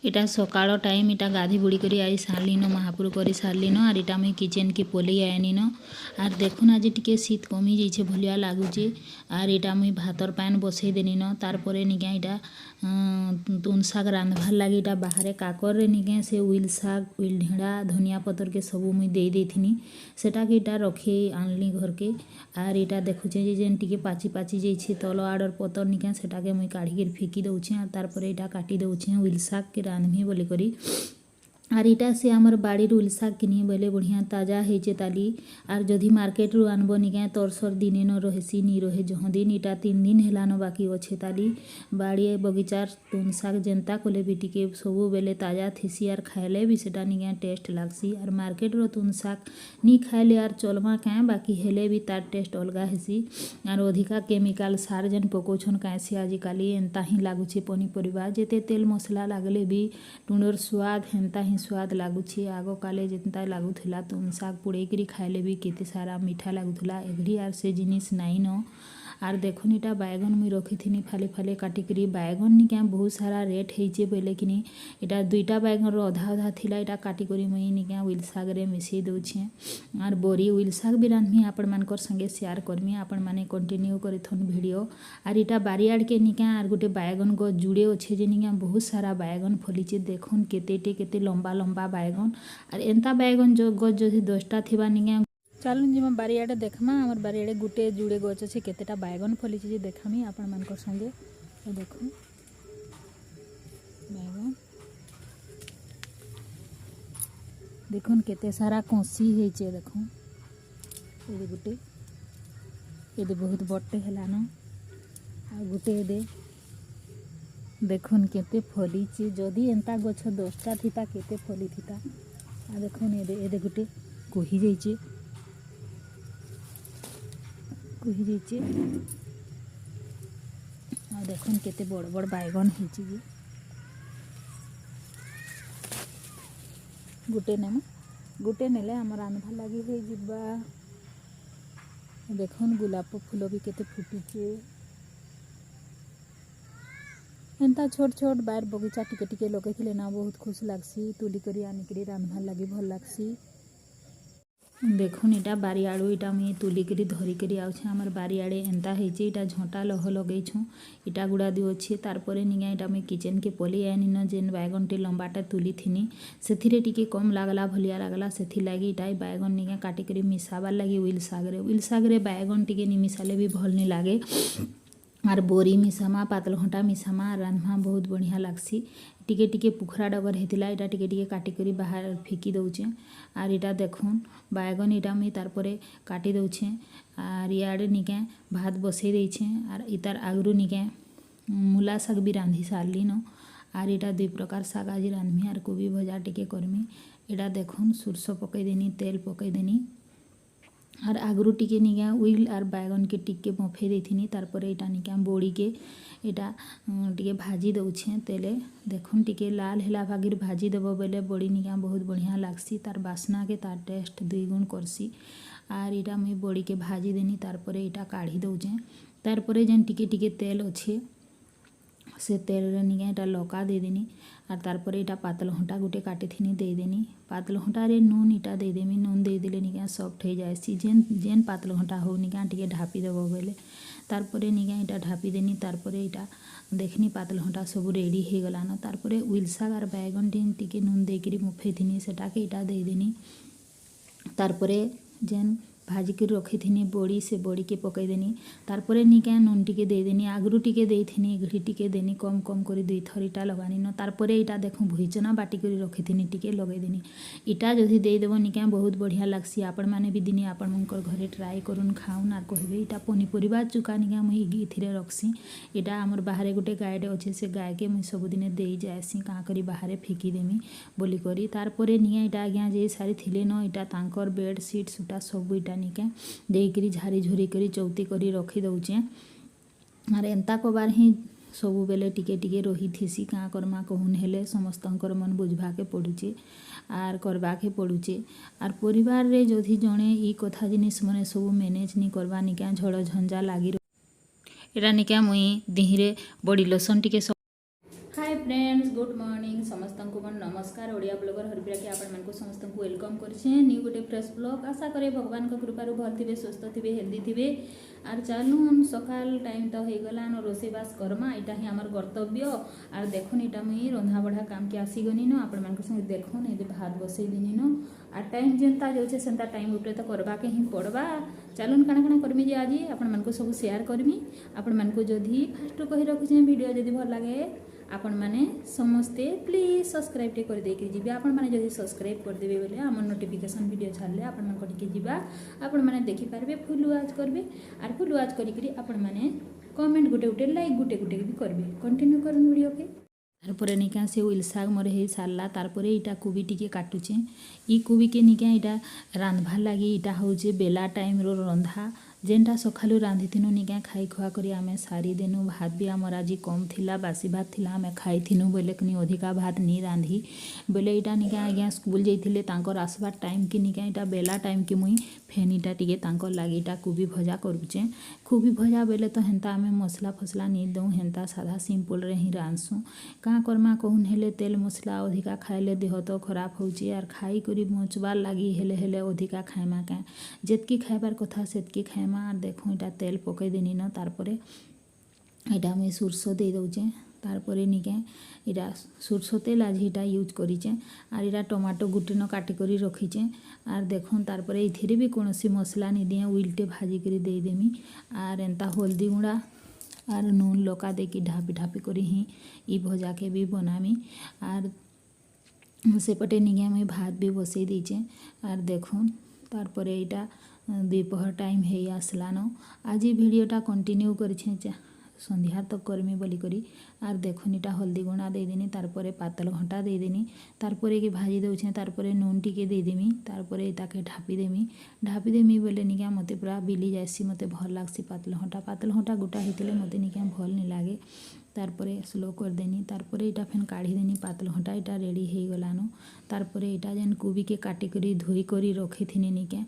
इटा सकाळ टाइम इटा गाधी बुड़ी करी आई सारलीन महापुर करी सारलीन आर इटा मुई किचेन के पोले आनिन आर देखुन आज टिके शीत कमी जाइए भलिया लगुचे आर इटा मुई भातर पैन बसई देनीन तारपरे निके इटा तुन शाग रांधबार लगे इटा बाहर काकर रे निके से उइल शाग उइल ढेड़ा धनिया पतर के सबू मुई दे देथिनी सेटा के इटा रखे आनली घर के आर इटा देखुचे जे जेन टिके पाची पाची जाइए तल आडर पतर निके सेटा के मुई काढ़ी फिकी दउछे आर तारपरे इटा काटी दउछे उइल शाग के रांधमी बोली करी आर इटा से आमर बाड़ी उइल शाग किनी बोले बढ़िया ताजा होचे ताली आर जदि मार्केट रू आनबो निके तरसर दिने न रहेसी नी रहे जह दिन इटा 3 दिन हेलान बाकी अच्छे ताली बाड़ी बगीचार तुन शाग जेनता कोले भी टिके सबू बेले ताजा थीसी आर खाएले भी सेटा निके टेस्ट लागसी आर मार्केट रो तुन शाग नी खाएले आर चलमा क्या बाकी हेले भी तार टेस्ट अलगा हेसी आर अधिका केमिकल सार जेन पकोछन कैसे आजिकाली एंता ही लागुचे पनीपरिया जेते तेल मसला लागले भी टुंडर स्वाद हेन्ता ही स्वाद लगुच्छे आग काले जेनता लगुला तुम शाग पोड़ेकरी खाइले भी केते सारा मीठा लगुला एघड़ी आर से जिनिस नाई न आर देखुन इटा बैगन मुई रखी थी फाले फाले काटिकी बैगन नि क्या बहुत सारा रेट होइचे बोले कि इटा 2टा बैगन रो अधा अधा थिला इटा काटिकी मुई नि क्या उइल शाग रे मिसई दउछे आर बोरी उइल शाग भी रांधमी आपण मानकर संगे शेयर करमी आपण माने कंटिन्यू करिथन वीडियो आर इटा बारियाड़ के नि क्या आर गोटे बैगन गछ जुड़े अच्छे जे नि क्या बहुत सारा बैगन फलिचे देखुन केते लंबा लंबा बैगन आर एंता बैगन जो गछ जो 10टा थिबा नि क्या चलूँ जी बारियाड़े देखमा आमर बारियाड़े गुटे जुड़े गछ अच्छे केतेटा बैगन फलिचे जे देखामी आपण मानकर संगे देखो बैगन देखुन केते सारा कसी होइचे देखो ये गुटे ये बहुत बड़टे हेलान आ गुटे ये देखुन केते फलिचे जदि एंता गछ 10टा थिता केते फली थिता आ देखुन ये गुटे कही जाइए देखुन केते बड़ बड़ बैगन होइचे जे गुटे नेले आम रांधवा लगी हो जिबा देखुन गुलाब फूल भी केते फुटिचे एंता छोट छोट बाहर बगीचा टिके टिके लगे ना बहुत खुश लगसी तुली करी आनिकी रांधवा लगी भल लगसी देखुन इटा बारियाड़ू इटा मुई तुलिकी धरिकी आउछे आमर बारियाड़े एंता होइचे इटा झंटा लह लगेछूँ इटा गुड़ा दी अच्छे तारपरे निगा इटा मुई किचेन के पलि आनिन जेन बैगनटी लंबाटा तुली थिनी सेथिरे टिके कम लागला भलिया लागला सेथि लागी इटा बैगन निगा काटिकी मिसाबार लगी उइल शाग रे बैगन टिके नि मिसाले भी भल नि लागे आर बोरी मिसामा पातल घंटा मिसामा रांधमा बहुत बढ़िया लगसी टिके टिके पुखरा डगर होता इटा टिके टिके काटिकी बाहर फिकी दउचे आर इटा देखुन बैगन इटा मुई तारपरे काटी दउचे आर इयाड़े निके भात बसई देइछे आर इतार आगरू निके मूला शाग भी रांधि सारली न आर इटा 2 प्रकार शाग आज रांधमी आर कोबी भजा टिके करमी इटा देखुन सुरस पकई देनी तेल पकई देनी आर आगरू टिके निका उइल आर बैगन के टिके बफे देथिनी तारपरे इटा निका बोड़ी के इटा टिके भाजी दउछे तेले देखुन टिके लाल हेला भागिर भाजी देबो बेले बड़ी निका बहुत बढ़िया लागसी तार बासना के तार टेस्ट 2 गुण करसी आर इटा मुई बड़ी के भाजी देनी तारपरे इटा काढ़ी दउछे तारपरे जेन टिके टिके तेल अच्छे से तेल रे निका इटा लौका दे देनी आर तारपरे इटा पातल घंटा गुटे काटी थी दे देनी पातल घंटा रे नून इटा दे देमी नून दे देले निका सॉफ्ट हो जाएसी जेन जेन पातल घंटा हो निका टिके ढापी देबो बेले तारपरे निका इटा ढापी देनी तारपरे इटा देखनी पातल घंटा सब रेडी हो गलान तारपरे उइल शाग आर बैगन टिके नून देकरी मुफे थी सेटा के इटा दे देनी तारपरे जेन भाजी कर रखी थी बड़ी से बड़ी के पकई देनी तारपरे निका नून टिके दे देनी आगरू टिके दे थी घड़ी टिके देनी कम कम कर 2 थर इटा लगानी न तारपरे इटा देखो भुईचना बाटी कर रखी थी टिके लगे देनी इटा जदि देदेव निका बहुत बढ़िया लगसी आपण मैंने भी दिने आपण मनकर घरे ट्राए करूँ खाऊन आर कहबे इटा पनीपरिया चुका निका मुई इथिरे रखसी इटा आमर बाहर गोटे गायटे अच्छे से गाय के मुई सबुदिने दे जाएसी काँ करी बाहर फेंकी देमी बोली करी तारपरे निया इटा आज्ञा जे सारी थिले न इटा तांकर बेडसीट सुटा सब इटा निका देकरी झारी झुरी करी चौती करी रखी दउचे आर एंता कबार ही सबु बेले टिके टिके रही थीसी काँ करमा कहून हेले समस्तंकर मन बुझवाके पड़ुचे आर करवाके पड़ुचे आर परिवार रे जदि जणे ई कथा जिनिस मने सबु मैनेज नी करवा निका झड़ झंझा लागी एटा निका मुई दिहिरे बड़ी लसन टिके हाय फ्रेंड्स गुड मॉर्निंग समस्त को मन नमस्कार ओडिया ब्लॉगर हरप्रिया के आपण मानक समस्त को वेलकम करछे न्यू गोटे फ्रेश ब्लॉग आशा करे भगवान को कृपारू भल थिबे सुस्थ थिबे हेल्दी थिबे आर चालू हम सकाल टाइम तो हो गला न रोसेबास करमा इटा ही हमर कर्तव्य आर देखुन इटा मुई रंधा बढ़ा काम के आसी गनी न आपण मानक संग देखुन ए भात बसई दिनी न आर टाइम जेंता जाउछे सेंता टाइम उपरे तो करबा के ही पड़बा चलून काना काना करमी जे आज आपण मानक सब शेयर करमी आपण मानक जदि फास्ट कहि रखुछे वीडियो जदि भल लागे आपण माने समस्ते प्लीज सब्सक्राइब टे कर दे के जिबे आपण माने जदि सब्सक्राइब कर देबे बोले हमर नोटिफिकेशन वीडियो छाड़ले आपण मन कटिके जिबा आपण माने देखि पारबे फुल वाच करबे आर फुल वाच करी करी आपण माने कमेंट गुटे गुटे लाइक गुटे गुटे भी करबे कंटिन्यू करन वीडियो के तारपरे निका से उइल साग मोर हे सारला तारपरे इटा कोबी टिके काटुचे ई कोबी के निका इटा रांधभा लागी इटा होचे बेला टाइम रो रंधा जेनटा सखालु रांधि थिनु निका खाई खुआ करी आमे सारी देनु भात भी आमर आज कम थिला बासी भात थिला आमे खाई थिनु बोले कि अधिका भात नी रांधि बोले इटा निका आज्ञा स्कूल जाइथिले तांकर आसबार टाइम कि निका इटा बेला टाइम कि मुई फेनीटा टिके तांकर लागी इटा कोबी भजा करूचे कोबी भजा बेले तो हेंता आमे मसला फसला नी दऊ हेंता सादा सिंपल रे ही रांधसु का करमा कहून हेले तेल मसला अधिका खाइले देह तो खराब होची आर खाई करी मचबार लागी हेले हेले अधिका खाइमा का जेतकी खाइबार कथा सेतकी खाइमा आर देखो इटा तेल पकई देनी न तारपरे इटा मुई सुरसो दे दउचे तारपरे निके इटा सुरसो तेल आज इटा यूज करिचे आर इटा टमाटो गुटे न काटी करी रखीचे आर देखो तारपरे इथिरे भी कोनोसी मसला नी दिए उइलटे भाजी करी दे देमी आर एंता हल्दी गुंडा आर नून लका देकी ढापी ढापी करी ही ई भजा के भी बनामी आर सेपटे निके मुई भात भी बसई दीचे आर देखो तारपरे इटा दोपहर टाइम हे आसलान आज भिडियोटा कंटिन्यू करिछे संध्या तक करमी बोली करी आर देखुन इटा हल्दी गुणा दे देनी तारपरे पातल घंटा दे देनी तारपरे के भाजी दउछे तारपरे नून टिके दे देमी तारपरे ताके ढापी देमी बोले निका मते पूरा बिली जायसी मते भल लागसी पातल घंटा गोटा हेतिले मते निका भल नि लागे तारपरे स्लो कर देनी तारपरे इटा फेन काढ़ी देनी पातल घंटा इटा रेडी हे गलानो तारपरे इटा जेन कोबी के काटी करी धोई करी रखी थिनी निके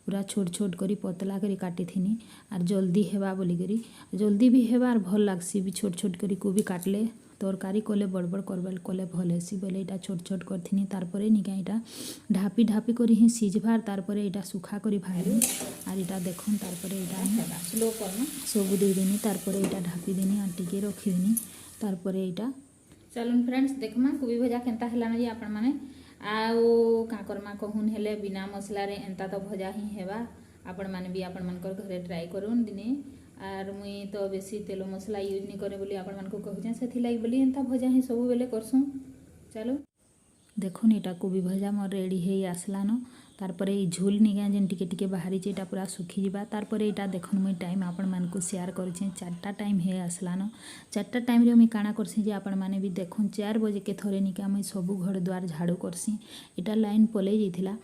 पूरा छोट छोट करी पतला करी काटी थिनी आर जल्दी हेबा बोली करी जल्दी भी हेबा आर भल लागसी भी छोट छोट करी कोबी काटले तरकारी कले बड़बड़ करबल कले भल हेसी बोले इटा छोट छोट करथिनी तारपरे निका इटा ढापी ढापी करी ही सिझबार तारपरे इटा सुखा करी भारी आर इटा देखुन तारपरे इटा स्लो करना सब दे देनी तारपरे इटा ढापी देनी आर टिके रखी देनी तारपरे इटा चलून फ्रेंड्स देखमा कोबी भजा केनता हेलान जे आपण माने आउ का करमा कहून हेले बिना मसला रे एंता तो भजा ही हेबा आपण माने भी आपण मानकर घरे ट्राई करून दिने आर मुई तो बेसी तेल मसला यूज नहीं करे बोली आपण मानको कहूचे सेथि लागी बोली एंता भजा ही सब बेले करसु चलो देखुन इटा कोबी भजा मोर रेडी हे आसलान तारपरे ई झोल निगा जेन टिके टिके बाहरी इटा पूरा सुखी जिबा तारपरे इटा देखुन मुई टाइम आपण मानको शेयर करछे 4टा टाइम हे आसलान 4टा टाइम रे मुई काना करसी जे आपण माने भी देखुन 4 बजे के थरे निका मुई सब घर द्वार झाड़ू करसी इटा लाइन पले जाइथिला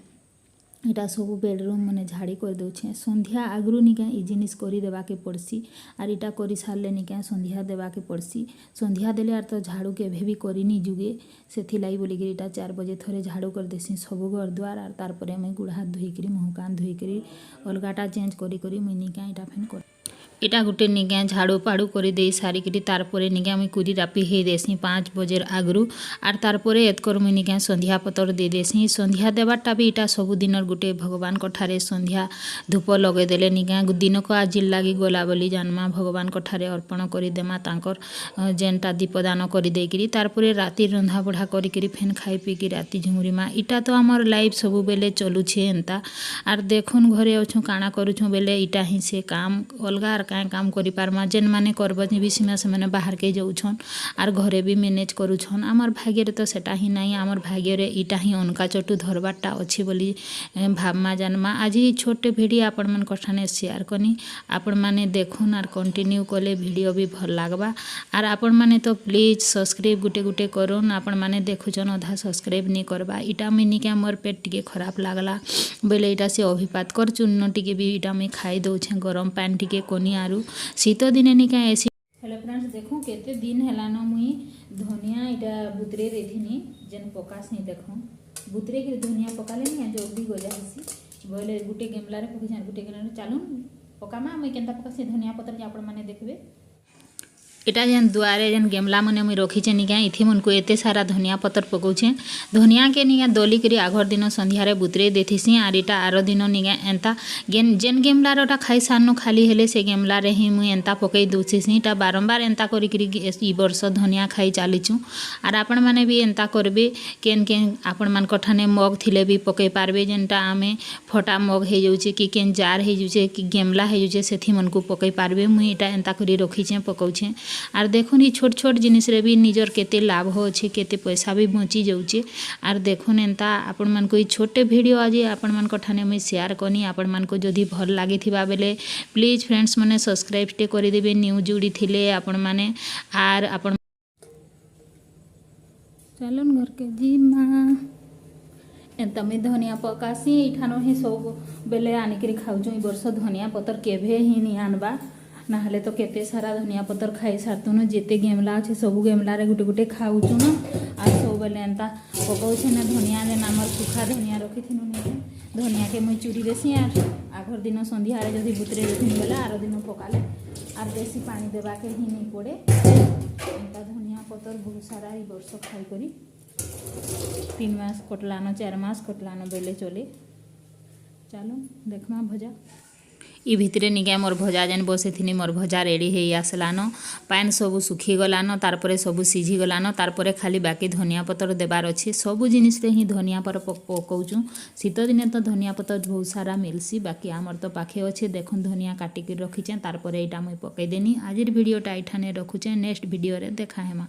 इटा सब बेडरूम माने झाड़ी कर दउछे संध्या आगरू निका ई जिनिस करी देबा के पड़सी आर इटा करी सारले निका संध्या देबा के पड़सी संध्या देले आर तो झाड़ू के भी करिनी जुगे सेथि लाई बोली कि इटा 4 बजे थरे झाड़ू कर देसी सब घर द्वार आर तारपरे मैं गुड़ हाथ धोई करी मुँह कान धोई करी अलगाटा चेंज करी करी मुई निका इटा फेन कर इटा गुटे निका झाड़ू पाड़ू कर दे सारिकी तारपरे निका मुई कुरी रापी हे देसी 5 बजे आगरू आर तारपरे एतकर मुई निका संध्या पतर दे देसी संध्या देबारटा भी इटा सब दिन गुटे भगवान ठारे संध्या धूप लगे देले निका दिन को आज लगी गला बोली जानमा भगवान ठारे अर्पण कर देमा तांकर जेनटा दीपदान कर देकरी तारपरे राति रंधा बढ़ा करी फेन खाई पीकी राति झुमुरीमा इटा तो आमर लाइफ सब बेले चलुछे एंता आर देखुन घरे अछु काना करूछु बेले इटा ही से काम अलगा काँ काम करि पारमा जेन माने करबनी भी सीमा से माने बाहर के जाउछन आर घरे भी मैनेज करूछन आमर भाग्य रे तो सेटा ही नहीं आमर भाग्य रे इटा ही उनका चटू धरबारटा अछि बोली भाबमा जानमा आज ही छोटे वीडियो आपण मन कठाने शेयर कनी आपण माने देखुन आर कंटिन्यू कले वीडियो भी भल लागबा आर आपण माने तो प्लीज सब्सक्राइब गुटे गुटे करून आपण माने देखुछन अधा सब्सक्राइब नहीं करबा इटा में निके मोर पेट टिके खराब लागला बोले इटा से अभिपात कर चूर्ण टिके भी इटा में खाई दउछे गरम पानी टिके कोनी आरु शीत दिने निका ऐसी हेलो फ्रेंड्स देखो केते दिन हेलानो मुई धनिया इटा बुतरे रेथिनी जेन पकासनी देखो बुतरे के धनिया पकाले नि जल्दी गजा हेसी बोले गुटे गेमला रे पकी जान गुटे गेमला चालू पकामा मुई केनता पकासी धनिया पत्र जे आपण माने देखबे इटा जेन दुआरे जेन गेमला मने मुई रखीचे निका इथि मनको एते सारा धनिया पतर पकाउछे। धनिया के निका दली करी आघर दिन संध्यारे बुतरे देथिसी आर इटा आरो दिन निका एंता जेन गेमलारटा खाई सारनो खाली हेले से गेमलारे ही मुई एंता पकई दउछिसी। इटा बारंबार एंता करी करी ई वर्ष धनिया खाई चालीचु। आर आपण माने भी एंता करबे केन केन आपण मान कठाने मग थिले भी पकई पारबे जेनटा आमे फटा मग हे जाउछे कि केन जार हे जाउछे कि गेमला हे जाउछे सेथि मनकु पकई पारबे। मुई इटा एंता करी रखीचे पकाउछे। आर देखुन ई छोट छोट जिनिस रे भी निजर केते लाभ अच्छे केते पैसा भी बची जाउछे। आर देखुन एंता आपण मान को ई छोटे वीडियो आज आपण मान ठाने मुई शेयर कनी। आपण मान को जदी भल लागि थिबा बेले प्लीज फ्रेंड्स माने सब्सक्राइब टे करि देबे न्यू जुड़ी थिले आपण माने। आर आपण चलन घर के जी मां एंता मैं धनिया पकासी इठानो ही सब बेले आनिकरी खाउछु। ई वर्ष धनिया पतर केभे ही नि आनबा ना हले तो केते सारा धनिया पतर खाई सारतुनु जेते गेमला अच्छे सब गेमला रे गुटे गुटे खाउछु न। आ सब बेले एंता पकाउछे ना धनिया रे नामर सुखा धनिया रखिथिनु ने धनिया के मुई चूड़ी देसी। आर आघर दिन संध्या रे जदी बुतरे देथिन बेला आरो दिन पकाले आर बेसी पानी देबा के ही नहीं पड़े। एंता धनिया पतर बहुत सारा ई वर्ष खाई करी 3 मास कटलानो 4 मास कटलानो बेले चले। चलो देखमा भजा ई भितरे निके मोर भजा जेन बसेथिनी मोर भजा रेडी हे आसलानो। पान सब सुखी गलानो तारपरे सब सिझी गलानो तारपरे खाली बाकी धनिया पतर देबार अछि। सब जिनिस रे ही धनिया पर पकाउछु। शीत दिने तो धनिया पतर बहुत सारा मिलसी बाकी आमर तो पाखे अच्छे। देखुन धनिया काटी के रखीचे तारपरे एटा मुई पकई देनी। आजिर वीडियोटा एठाने रखुचे नेक्स्ट वीडियो रे देखा हेमा।